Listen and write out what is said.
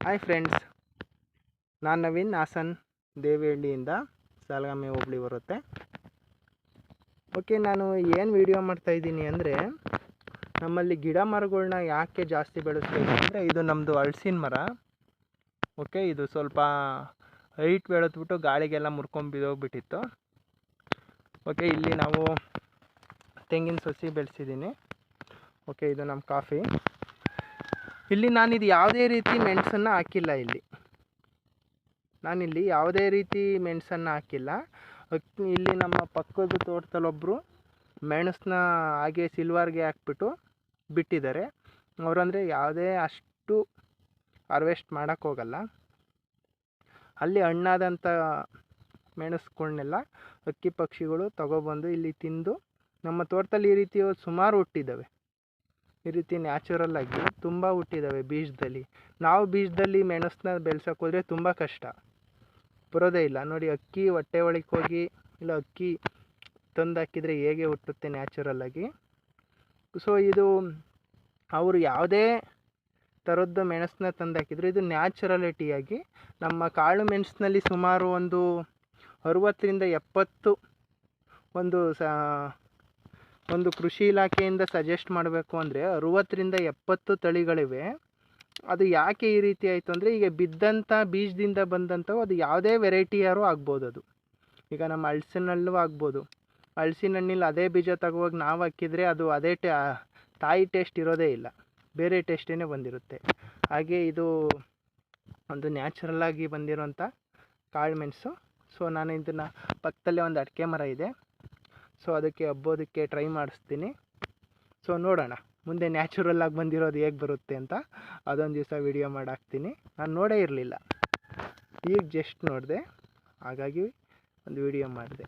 Hi friends, ನಾನು ನವೀನ್ ಹಾಸನ್ ದೇವಹಳ್ಳಿಯಿಂದ ಸಾಲಗಾಮೆ ಹೋಬಳಿ ಬರುತ್ತೆ. Okay, ನಾನು ಏನು ವಿಡಿಯೋ ಮಾಡ್ತಾಯಿದ್ದೀನಿ ಅಂದರೆ, ನಮ್ಮಲ್ಲಿ ಗಿಡ ಮರಗಳನ್ನ ಯಾಕೆ ಜಾಸ್ತಿ ಬೆಳೆಸ್ಬೇಕು ಅಂದರೆ, ಇದು ನಮ್ಮದು ಹಲಸಿನ ಮರ. ಓಕೆ, ಇದು ಸ್ವಲ್ಪ ಹೈಟ್ ಬೆಳೆದ್ಬಿಟ್ಟು ಗಾಳಿಗೆಲ್ಲ ಮುರ್ಕೊಂಡು ಬಿದ್ದೋಗ್ಬಿಟ್ಟಿತ್ತು. ಓಕೆ, ಇಲ್ಲಿ ನಾವು ತೆಂಗಿನ ಸಸಿ ಬೆಳೆಸಿದ್ದೀನಿ. ಓಕೆ, ಇದು ನಮ್ಮ ಕಾಫಿ. ಇಲ್ಲಿ ನಾನಿದು ಯಾವುದೇ ರೀತಿ ಮೆಣಸನ್ನು ಹಾಕಿಲ್ಲ. ನಾನಿಲ್ಲಿ ಯಾವುದೇ ರೀತಿ ಮೆಣಸನ್ನು ಹಾಕಿಲ್ಲ. ಇಲ್ಲಿ ನಮ್ಮ ಪಕ್ಕದ ತೋಟದಲ್ಲೊಬ್ಬರು ಮೆಣಸನ್ನ ಹಾಗೆ ಸಿಲ್ವರ್ಗೆ ಹಾಕ್ಬಿಟ್ಟು ಬಿಟ್ಟಿದ್ದಾರೆ. ಅವರಂದರೆ ಯಾವುದೇ ಅಷ್ಟು ಹಾರ್ವೆಸ್ಟ್ ಮಾಡೋಕ್ಕೋಗಲ್ಲ. ಅಲ್ಲಿ ಹಣ್ಣಾದಂಥ ಮೆಣಸುಗಳನ್ನೆಲ್ಲ ಹಕ್ಕಿ ಪಕ್ಷಿಗಳು ತಗೊಬಂದು ಇಲ್ಲಿ ತಿಂದು, ನಮ್ಮ ತೋಟದಲ್ಲಿ ಈ ರೀತಿ ಸುಮಾರು ಹುಟ್ಟಿದ್ದಾವೆ. ಈ ರೀತಿ ನ್ಯಾಚುರಲ್ಲಾಗಿ ತುಂಬ ಹುಟ್ಟಿದ್ದಾವೆ ಬೀಜದಲ್ಲಿ. ನಾವು ಬೀಜದಲ್ಲಿ ಮೆಣಸನ್ನ ಬೆಳೆಸೋಕೆ ಹೋದರೆ ತುಂಬ ಕಷ್ಟ, ಬರೋದೇ ಇಲ್ಲ. ನೋಡಿ, ಅಕ್ಕಿ ಹೊಟ್ಟೆ ಒಳಗೆ ಹೋಗಿ ಇಲ್ಲ ಅಕ್ಕಿ ತಂದು ಹಾಕಿದರೆ ಹೇಗೆ ಹುಟ್ಟುತ್ತೆ ನ್ಯಾಚುರಲ್ಲಾಗಿ. ಸೊ ಇದು ಅವರು ಯಾವುದೇ ಥರದ್ದು ಮೆಣಸನ್ನ ತಂದು ಹಾಕಿದ್ರು, ಇದು ನ್ಯಾಚುರಲಿಟಿಯಾಗಿ ನಮ್ಮ ಕಾಳು ಮೆಣಸಿನಲ್ಲಿ ಸುಮಾರು ಒಂದು 60ರಿಂದ 70 ಒಂದು ಕೃಷಿ ಇಲಾಖೆಯಿಂದ ಸಜೆಸ್ಟ್ ಮಾಡಬೇಕು ಅಂದರೆ 60ರಿಂದ 70 ತಳಿಗಳಿವೆ. ಅದು ಯಾಕೆ ಈ ರೀತಿ ಆಯಿತು ಅಂದರೆ, ಈಗ ಬಿದ್ದಂಥ ಬೀಜದಿಂದ ಬಂದಂಥವು ಅದು ಯಾವುದೇ ವೆರೈಟಿಯಾರು ಆಗ್ಬೋದು. ಅದು ಈಗ ನಮ್ಮ ಹಲಸಿನಲ್ಲೂ ಆಗ್ಬೋದು. ಹಲಸಿನ ಹಣ್ಣಿಲ್ಲ ಅದೇ ಬೀಜ ತಗೋವಾಗ ನಾವು ಹಾಕಿದರೆ ಅದು ಅದೇ ತಾಯಿ ಟೇಸ್ಟ್ ಇರೋದೇ ಇಲ್ಲ, ಬೇರೆ ಟೇಸ್ಟೇ ಬಂದಿರುತ್ತೆ. ಹಾಗೆ ಇದು ಒಂದು ನ್ಯಾಚುರಲ್ಲಾಗಿ ಬಂದಿರೋಂಥ ಕಾಳು ಮೆಣಸು. ಸೊ ನಾನು ಇದನ್ನು ಪಕ್ಕದಲ್ಲೇ ಒಂದು ಅಡಿಕೆ ಮರ ಇದೆ, ಸೊ ಅದಕ್ಕೆ ಹಬ್ಬೋದಕ್ಕೆ ಟ್ರೈ ಮಾಡಿಸ್ತೀನಿ. ಸೊ ನೋಡೋಣ ಮುಂದೆ ನ್ಯಾಚುರಲ್ಲಾಗಿ ಬಂದಿರೋದು ಹೇಗೆ ಬರುತ್ತೆ ಅಂತ. ಅದೊಂದು ದಿವಸ ವಿಡಿಯೋ ಮಾಡಾಕ್ತೀನಿ. ನಾನು ನೋಡೇ ಇರಲಿಲ್ಲ, ಈಗ ಜಸ್ಟ್ ನೋಡಿದೆ, ಹಾಗಾಗಿ ಒಂದು ವಿಡಿಯೋ ಮಾಡಿದೆ.